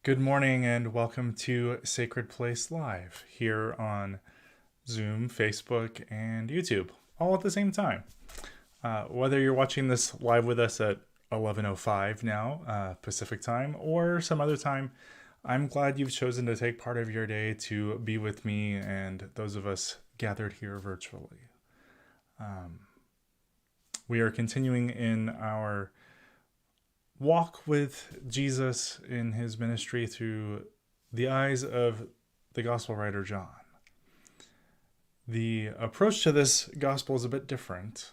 Good morning and welcome to Sacred Place Live here on Zoom, Facebook, and YouTube, all at the same time. Whether you're watching this live with us at 11:05 now, Pacific time, or some other time, I'm glad you've chosen to take part of your day to be with me and those of us gathered here virtually. We are continuing in our walk with Jesus in his ministry through the eyes of the gospel writer John. The approach to this gospel is a bit different.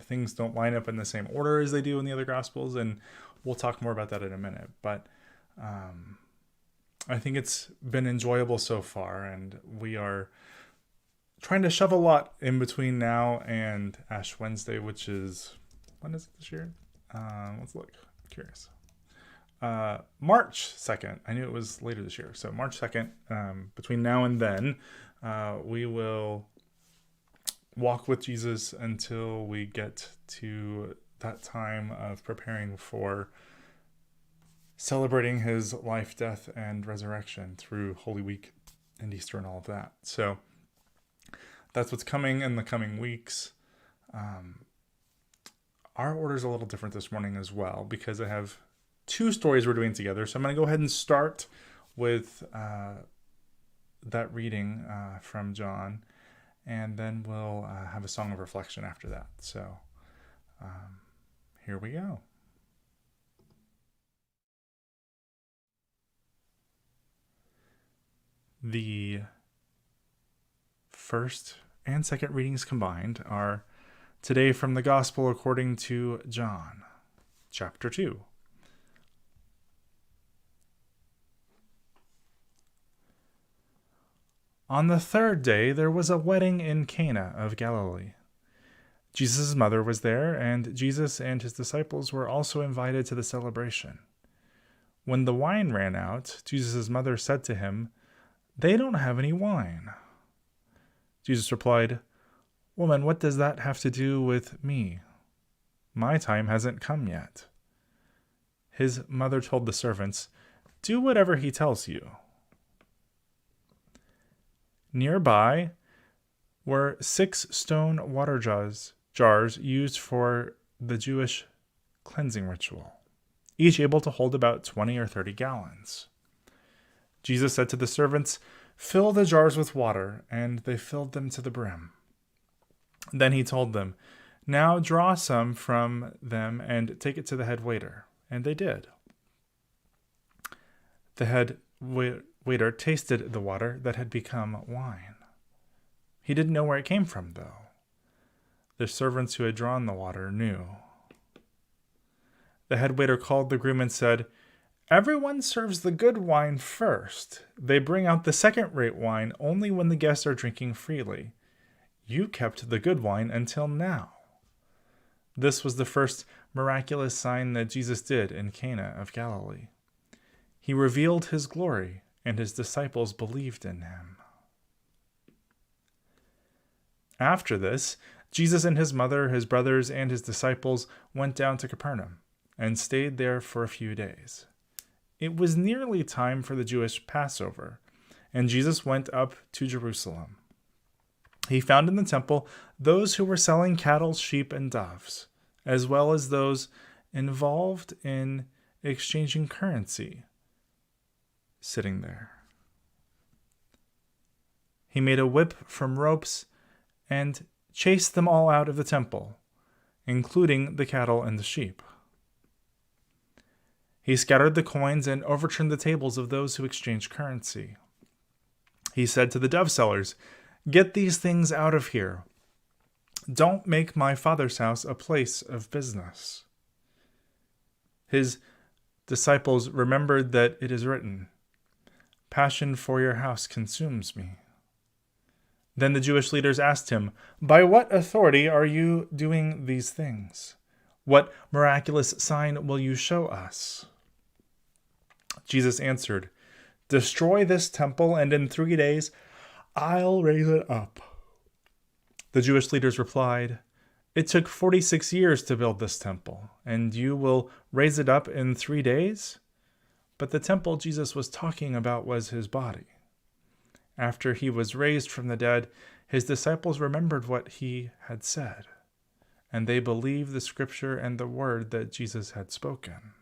Things don't line up in the same order as they do in the other gospels, and we'll talk more about that in a minute. But I think it's been enjoyable so far, and we are trying to shove a lot in between now and Ash Wednesday, which is, when is it this year? Let's look. Curious. March 2nd. I knew it was later this year. So March 2nd, between now and then, we will walk with Jesus until we get to that time of preparing for celebrating his life, death, and resurrection through Holy Week and Easter and all of that. So that's what's coming in the coming weeks. Our order is a little different this morning as well because I have two stories we're doing together. So I'm going to go ahead and start with that reading from John, and then we'll have a song of reflection after that. So here we go. The first and second readings combined are today from the Gospel according to John, chapter 2. On the third day there was a wedding in Cana of Galilee. Jesus' mother was there, and Jesus and his disciples were also invited to the celebration. When the wine ran out, Jesus' mother said to him, "They don't have any wine." Jesus replied, "Woman, what does that have to do with me? My time hasn't come yet." His mother told the servants, "Do whatever he tells you." Nearby were 6 stone water jars used for the Jewish cleansing ritual, each able to hold about 20 or 30 gallons. Jesus said to the servants, "Fill the jars with water," and they filled them to the brim. Then he told them, "Now draw some from them and take it to the head waiter." And they did. The head waiter tasted the water that had become wine. He didn't know where it came from, though. The servants who had drawn the water knew. The head waiter called the groom and said, "Everyone serves the good wine first. They bring out the second-rate wine only when the guests are drinking freely. You kept the good wine until now." This was the first miraculous sign that Jesus did in Cana of Galilee. He revealed his glory, and his disciples believed in him. After this, Jesus and his mother, his brothers, and his disciples went down to Capernaum and stayed there for a few days. It was nearly time for the Jewish Passover, and Jesus went up to Jerusalem. He found in the temple those who were selling cattle, sheep, and doves, as well as those involved in exchanging currency, sitting there. He made a whip from ropes and chased them all out of the temple, including the cattle and the sheep. He scattered the coins and overturned the tables of those who exchanged currency. He said to the dove sellers, "Get these things out of here. Don't make my Father's house a place of business." His disciples remembered that it is written, "Passion for your house consumes me." Then the Jewish leaders asked him, "By what authority are you doing these things? What miraculous sign will you show us?" Jesus answered, "Destroy this temple, and in 3 days I'll raise it up." The Jewish leaders replied, "It took 46 years to build this temple, and you will raise it up in 3 days? But the temple Jesus was talking about was his body. After he was raised from the dead, his disciples remembered what he had said, and they believed the scripture and the word that Jesus had spoken.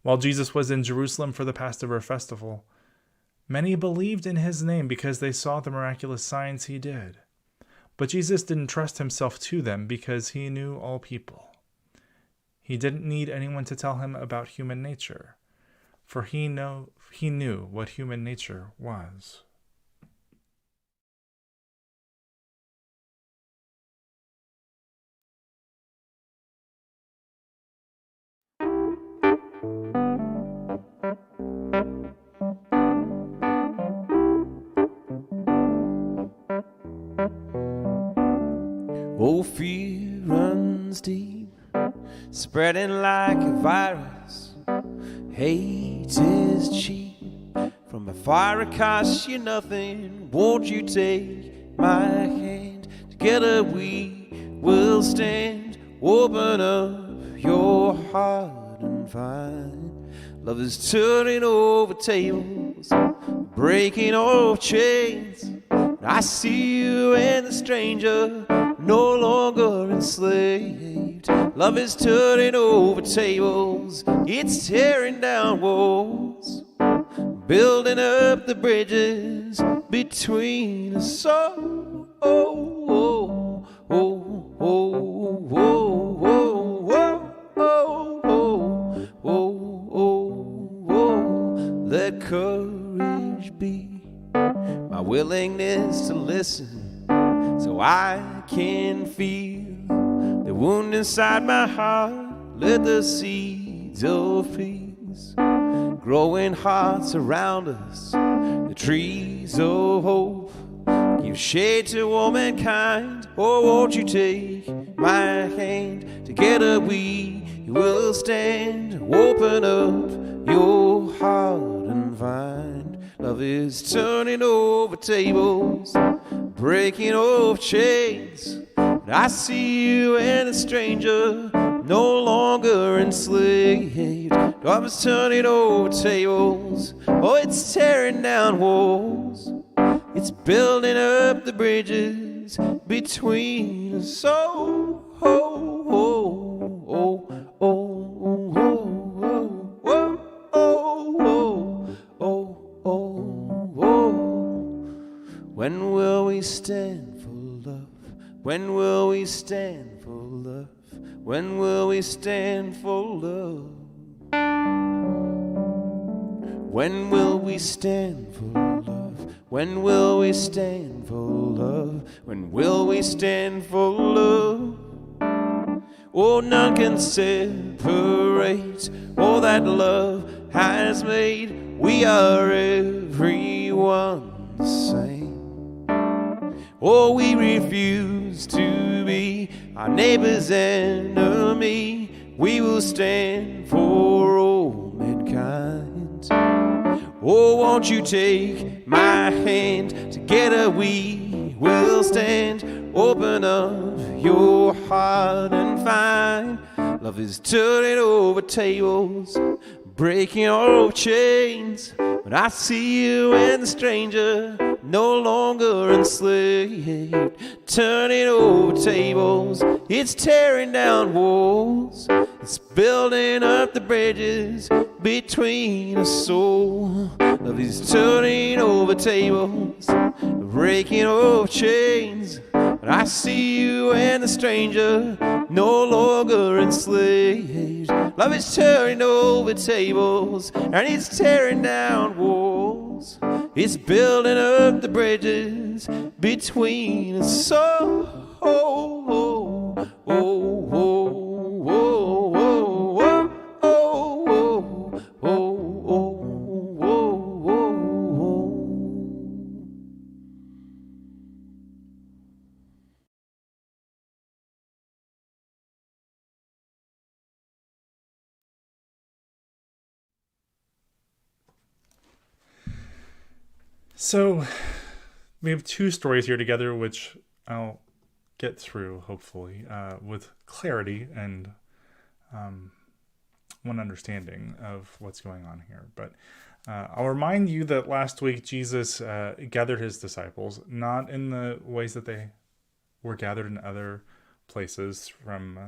While Jesus was in Jerusalem for the Passover festival, many believed in his name because they saw the miraculous signs he did. But Jesus didn't trust himself to them because he knew all people. He didn't need anyone to tell him about human nature, for he knew what human nature was. Oh, fear runs deep, spreading like a virus. Hate is cheap, from afar it costs you nothing. Won't you take my hand? Together we will stand. Open up your heart and find love is turning over tables, breaking all chains. I see you and the stranger, no longer enslaved. Love is turning over tables, it's tearing down walls, building up the bridges between us all. Oh, oh, oh, oh, oh, oh, oh, oh, oh, oh, oh. Let courage be my willingness to listen, so I can feel the wound inside my heart. Let the seeds of peace grow in hearts around us, the trees of hope give shade to all mankind. Oh, won't you take my hand? Together we will stand. Open up your heart and find love is turning over tables, breaking off chains. I see you and a stranger, no longer enslaved. Love is turning over tables, oh, it's tearing down walls, it's building up the bridges between us. Oh, oh, oh, oh, oh, oh, oh, oh, oh, oh, oh, oh. When will we stand for love? When will we stand for love? When will we stand for love? When will we stand for love? When will we stand for love? When will we stand for love? Oh, none can separate all that love has made. We are everyone the same. Oh, we refuse to be our neighbor's enemy. We will stand for all mankind. Oh, won't you take my hand? Together we will stand. Open up your heart and find love is turning over tables, breaking all chains. But I see you and the stranger, no longer enslaved. Turning over tables, it's tearing down walls, it's building up the bridges between us all. Love is turning over tables, breaking all chains. But I see you and the stranger, no longer enslaved. Love is turning over tables, and it's tearing down walls, it's building up the bridges between us. Oh, oh, oh, oh, oh, oh, oh, oh, oh, oh, oh, oh, oh. So we have two stories here together, which I'll get through, hopefully, with clarity and one understanding of what's going on here. But I'll remind you that last week Jesus gathered his disciples, not in the ways that they were gathered in other places, from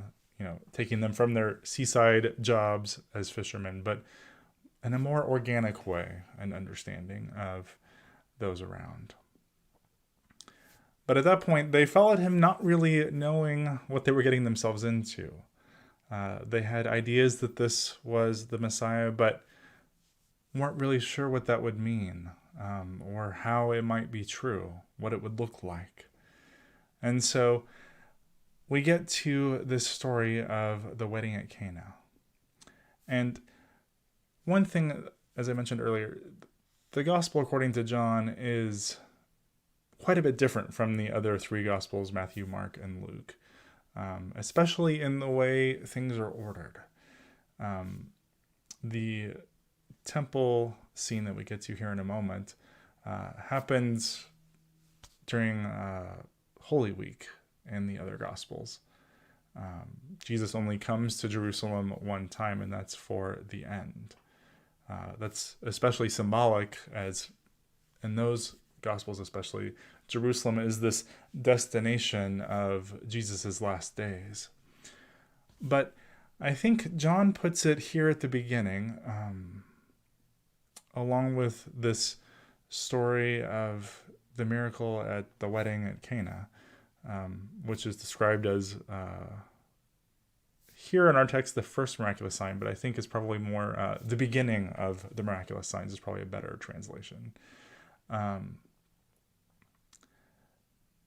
taking them from their seaside jobs as fishermen, but in a more organic way, an understanding of those around. But at that point, they followed him not really knowing what they were getting themselves into. They had ideas that this was the Messiah, but weren't really sure what that would mean, or how it might be true, what it would look like. And so we get to this story of the wedding at Cana. And one thing, as I mentioned earlier, the gospel according to John is quite a bit different from the other three gospels, Matthew, Mark, and Luke, especially in the way things are ordered. The temple scene that we get to here in a moment happens during Holy Week in the other gospels. Jesus only comes to Jerusalem one time, and that's for the end. That's especially symbolic, as in those gospels especially, Jerusalem is this destination of Jesus's last days. But I think John puts it here at the beginning, along with this story of the miracle at the wedding at Cana, which is described as here in our text the first miraculous sign, but I think is probably more the beginning of the miraculous signs is probably a better translation.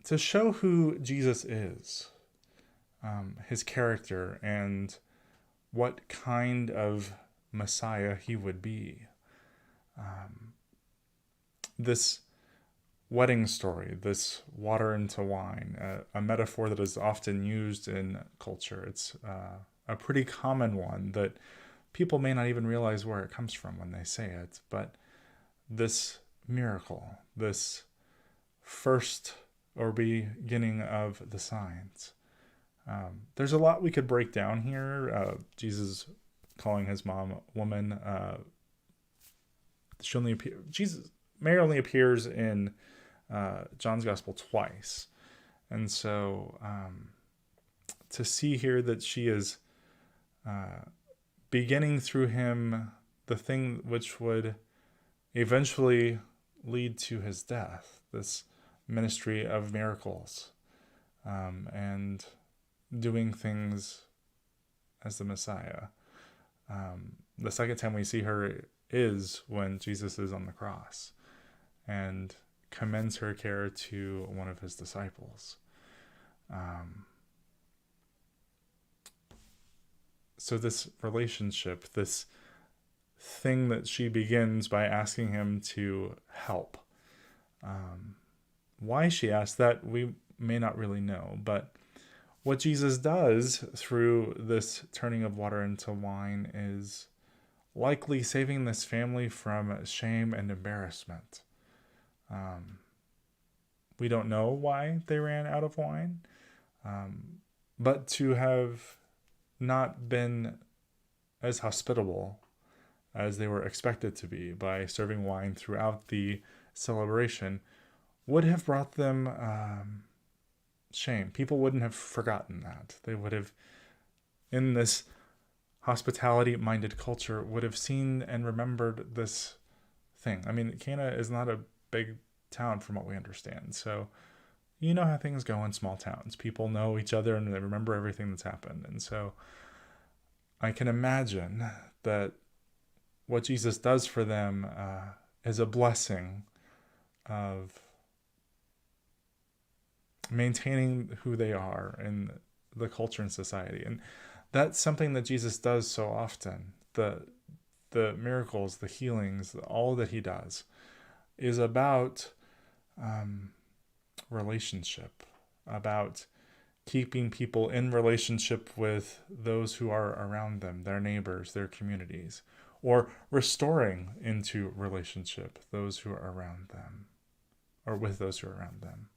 To show who Jesus is, his character, and what kind of Messiah he would be. This wedding story, this water into wine, a metaphor that is often used in culture. It's a pretty common one that people may not even realize where it comes from when they say it, but this miracle, this first or beginning of the signs. There's a lot we could break down here. Jesus calling his mom woman. Mary only appears in John's Gospel twice. And so to see here that she is beginning through him the thing which would eventually lead to his death, this ministry of miracles, and doing things as the Messiah. The second time we see her is when Jesus is on the cross and commends her care to one of his disciples. So this relationship, this thing that she begins by asking him to help. Why she asked that, we may not really know, but what Jesus does through this turning of water into wine is likely saving this family from shame and embarrassment. We don't know why they ran out of wine, but to have not been as hospitable as they were expected to be by serving wine throughout the celebration would have brought them shame. People wouldn't have forgotten that. They would have, in this hospitality-minded culture, would have seen and remembered this thing. I mean, Cana is not a big town from what we understand. So you know how things go in small towns. People know each other and they remember everything that's happened. And so I can imagine that what Jesus does for them is a blessing of maintaining who they are in the culture and society. And that's something that Jesus does so often. The miracles, the healings, all that he does is about relationship, about keeping people in relationship with those who are around them, their neighbors, their communities, or restoring into relationship those who are around them, or with those who are around them.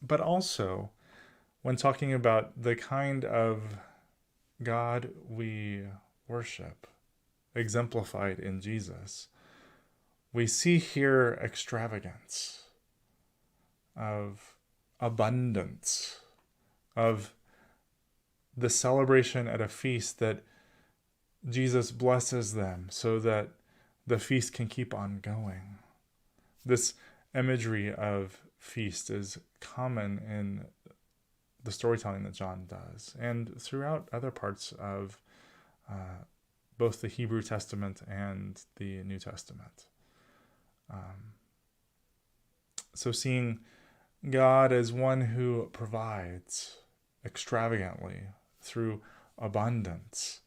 But also, when talking about the kind of God we worship, exemplified in Jesus, we see here extravagance, of abundance, of the celebration at a feast that Jesus blesses them so that the feast can keep on going. This imagery of feast is common in the storytelling that John does and throughout other parts of both the Hebrew Testament and the New Testament. So seeing God as one who provides extravagantly through abundance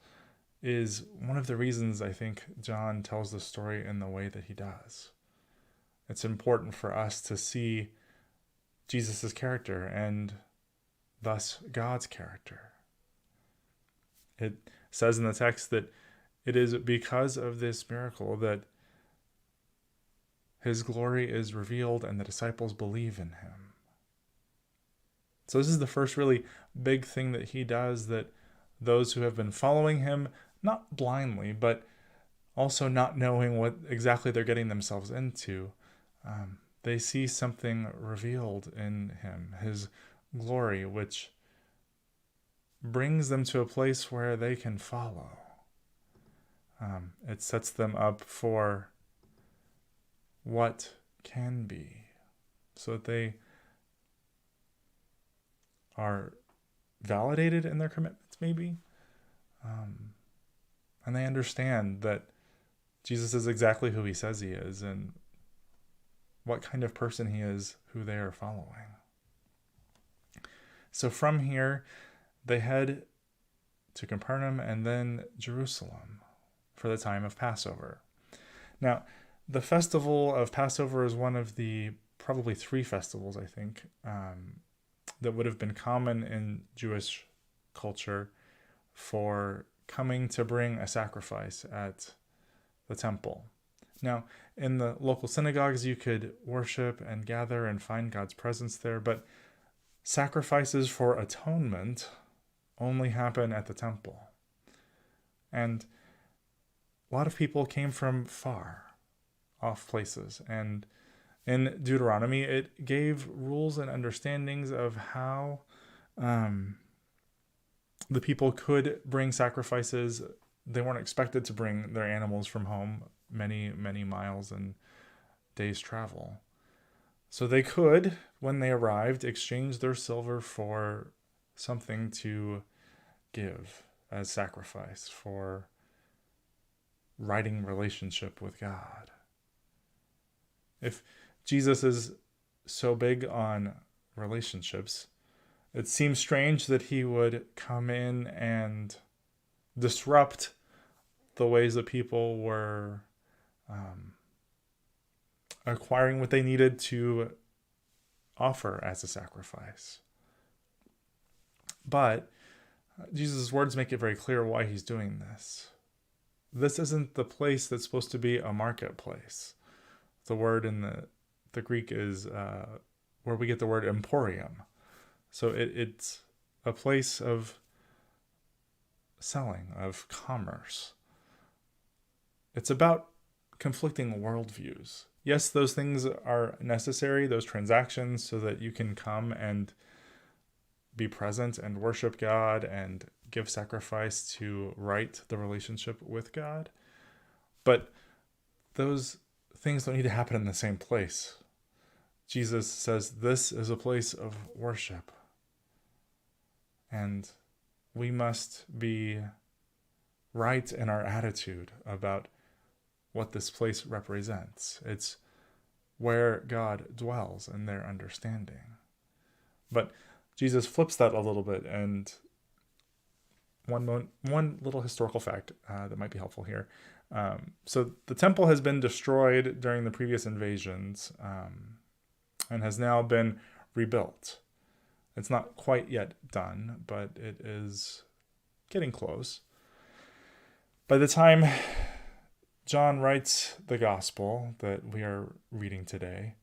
is one of the reasons I think John tells the story in the way that he does. It's important for us to see Jesus' character and thus God's character. It says in the text that it is because of this miracle that his glory is revealed and the disciples believe in him. So this is the first really big thing that he does, that those who have been following him, not blindly, but also not knowing what exactly they're getting themselves into, they see something revealed in him, his glory, which brings them to a place where they can follow. It sets them up for what can be, so that they are validated in their commitments, maybe, and they understand that Jesus is exactly who he says he is and what kind of person he is who they are following. So from here, they head to Capernaum and then Jerusalem for the time of Passover. Now, the festival of Passover is one of the probably three festivals, I think, that would have been common in Jewish culture for coming to bring a sacrifice at the temple. Now, in the local synagogues, you could worship and gather and find God's presence there, but sacrifices for atonement only happen at the temple. And a lot of people came from far off places, and in Deuteronomy, it gave rules and understandings of how the people could bring sacrifices. They weren't expected to bring their animals from home many, many miles and days' travel. So they could, when they arrived, exchange their silver for something to give as sacrifice for writing relationship with God. If Jesus is so big on relationships, it seems strange that he would come in and disrupt the ways that people were acquiring what they needed to offer as a sacrifice. But Jesus' words make it very clear why he's doing this. This isn't the place that's supposed to be a marketplace. The word in the Greek is where we get the word emporium. So it's a place of selling, of commerce. It's about conflicting worldviews. Yes, those things are necessary, those transactions, so that you can come and be present and worship God and give sacrifice to right the relationship with God. But those things don't need to happen in the same place. Jesus says this is a place of worship. And we must be right in our attitude about what this place represents. It's where God dwells in their understanding. But Jesus flips that a little bit, and one little historical fact that might be helpful here. So the temple has been destroyed during the previous invasions and has now been rebuilt. It's not quite yet done, but it is getting close. By the time John writes the gospel that we are reading today,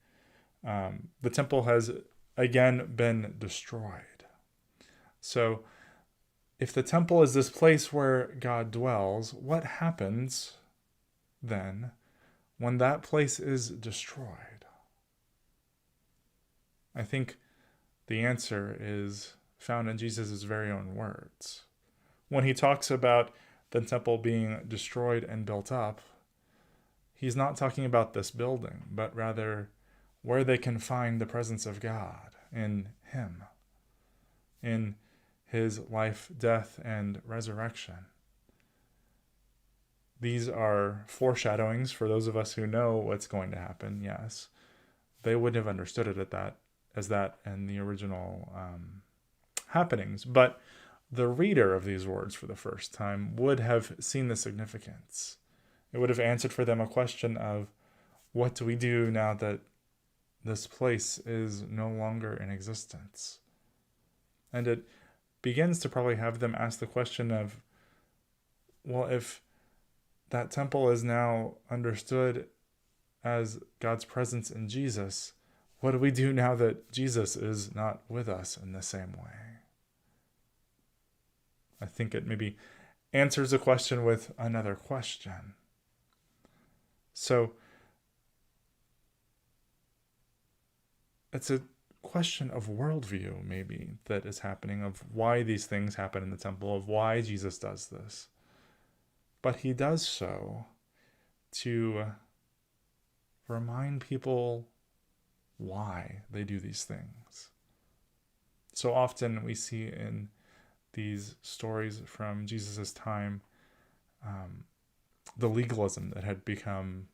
the temple has again been destroyed. So if the temple is this place where God dwells, what happens then when that place is destroyed? I think the answer is found in Jesus' very own words. When he talks about the temple being destroyed and built up, he's not talking about this building, but rather where they can find the presence of God in him, in his life, death, and resurrection. These are foreshadowings for those of us who know what's going to happen, yes. They wouldn't have understood it as that in the original happenings, but the reader of these words for the first time would have seen the significance. It would have answered for them a question of, what do we do now that this place is no longer in existence? And it begins to probably have them ask the question of, well, if that temple is now understood as God's presence in Jesus, what do we do now that Jesus is not with us in the same way? I think it maybe answers a question with another question. So it's a question of worldview, maybe, that is happening, of why these things happen in the temple, of why Jesus does this. But he does so to remind people why they do these things. So often we see in these stories from Jesus' time the legalism that had become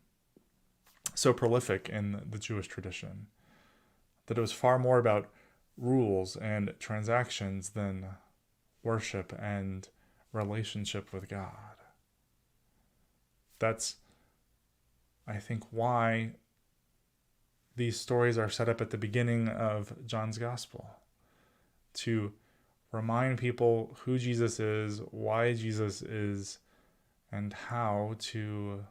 so prolific in the Jewish tradition, that it was far more about rules and transactions than worship and relationship with God. That's, I think, why these stories are set up at the beginning of John's Gospel, to remind people who Jesus is, why Jesus is, and how to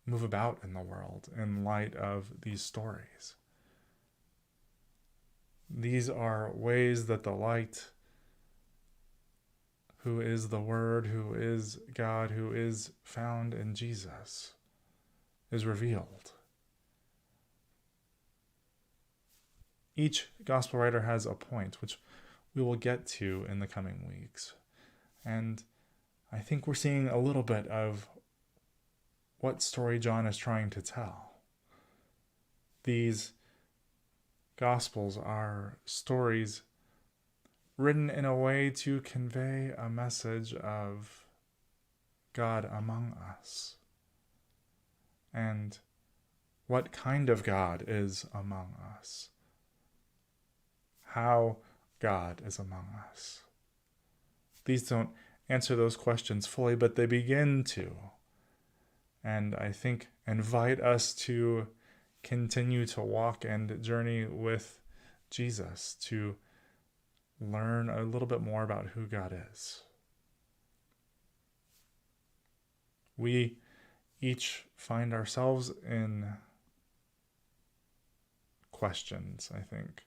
move about in the world in light of these stories. These are ways that the light, who is the Word, who is God, who is found in Jesus, is revealed. Each gospel writer has a point, which we will get to in the coming weeks. And I think we're seeing a little bit of what story John is trying to tell. These Gospels are stories written in a way to convey a message of God among us, and what kind of God is among us, how God is among us. These don't answer those questions fully, but they begin to, and I think invite us to continue to walk and journey with Jesus, to learn a little bit more about who God is. We each find ourselves in questions, I think,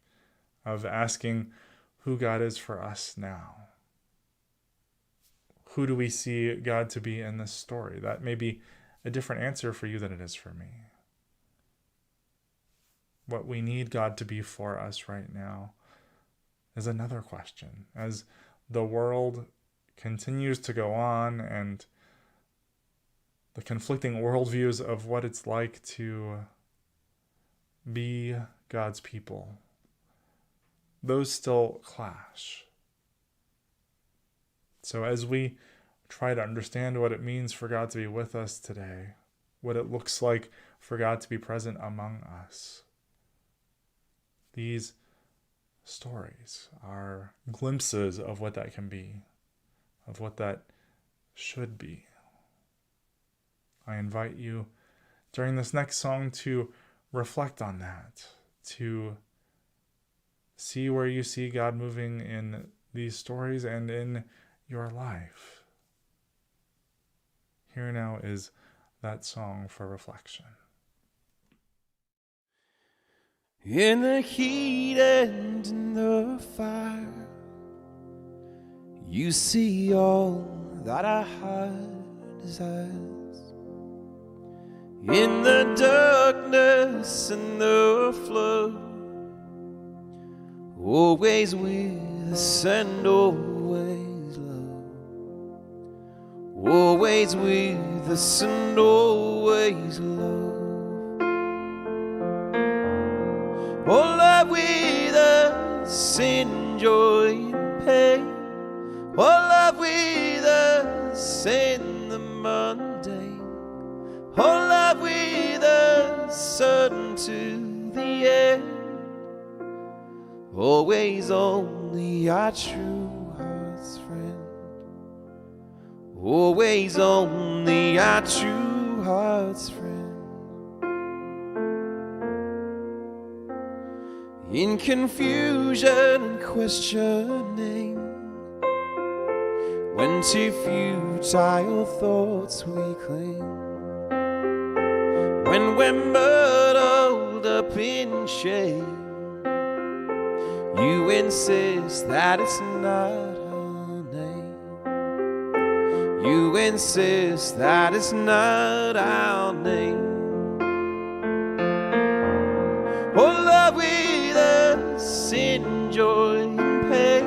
of asking who God is for us now. Who do we see God to be in this story? That may be a different answer for you than it is for me. What we need God to be for us right now is another question. As the world continues to go on, and the conflicting worldviews of what it's like to be God's people, those still clash. So as we try to understand what it means for God to be with us today, what it looks like for God to be present among us, these stories are glimpses of what that can be, of what that should be. I invite you during this next song to reflect on that, to see where you see God moving in these stories and in your life. Here now is that song for reflection. In the heat and in the fire, You see all that our heart desires. In the darkness and the flood, always with us and always love. Always with us and always love. Oh, love with us in joy and pain. Oh, love with us in the mundane. Oh, love with us unto the end. Always only our true heart's friend. Always only our true heart's friend. In confusion and questioning, when to futile thoughts we cling, when we're muddled up in shame, you insist that it's not our name. You insist that it's not our name. Oh, love with us in joy and pain.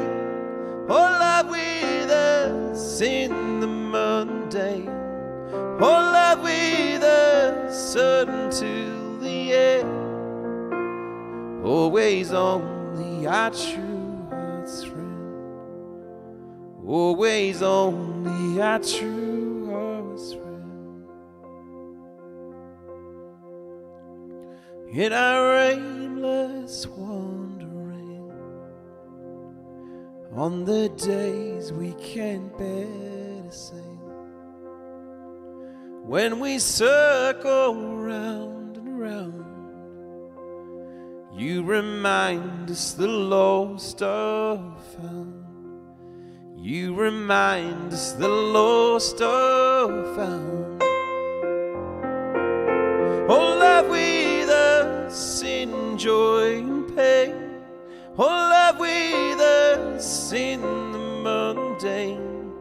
Oh, love with us in the mundane. Oh, love with us until the end. Always only our true heart's friend. Always only our true heart's friend. In our aimless wandering, on the days we can't bear to sing, when we circle round and round, you remind us the lost are found. You remind us the lost are found. Oh, love with us in joy and pain. Oh, love with us in the mundane.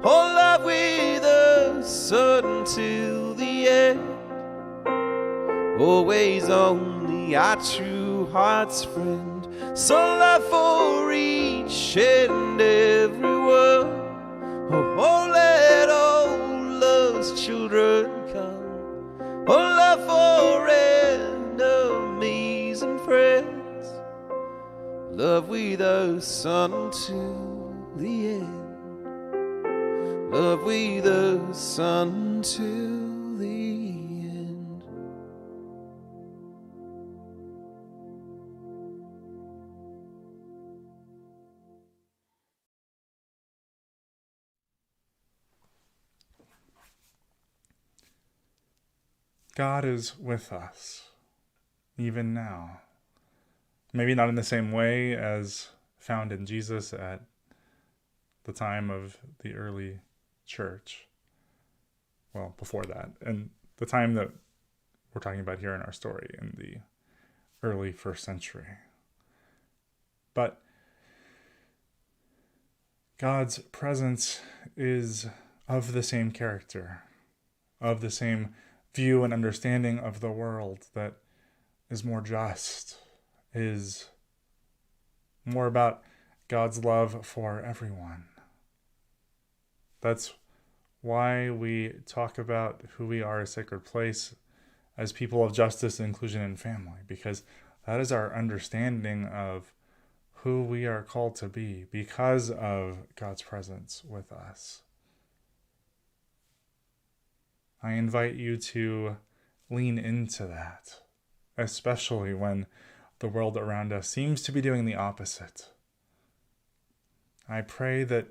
Oh, love with us until the end. Always only our true heart's friend. So love for each and every one. Oh, let all love's children come. Oh, love for enemies and friends. Love with us until the end. Love with us until the end. God is with us, even now. Maybe not in the same way as found in Jesus at the time of the early church. Well, before that, and the time that we're talking about here in our story, in the early first century. But God's presence is of the same character, of the same view and understanding of the world that is more just, is more about God's love for everyone. That's why we talk about who we are as Sacred Place as people of justice, inclusion, and family, because that is our understanding of who we are called to be because of God's presence with us. I invite you to lean into that, especially when the world around us seems to be doing the opposite. I pray that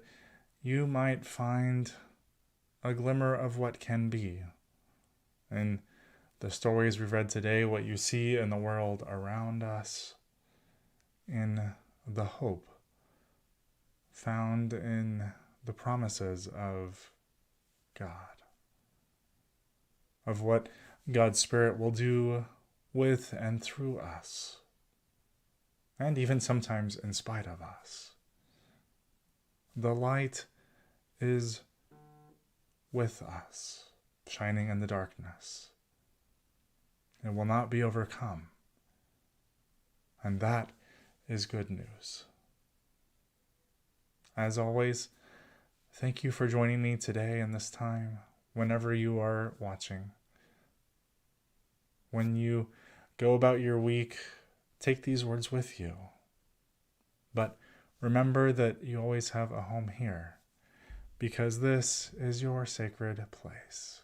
you might find a glimmer of what can be in the stories we've read today, what you see in the world around us, in the hope found in the promises of God, of what God's Spirit will do with and through us, and even sometimes in spite of us. The light is with us, shining in the darkness. It will not be overcome. And that is good news. As always, thank you for joining me today and this time, whenever you are watching. When you go about your week, take these words with you. But remember that you always have a home here, because this is your sacred place.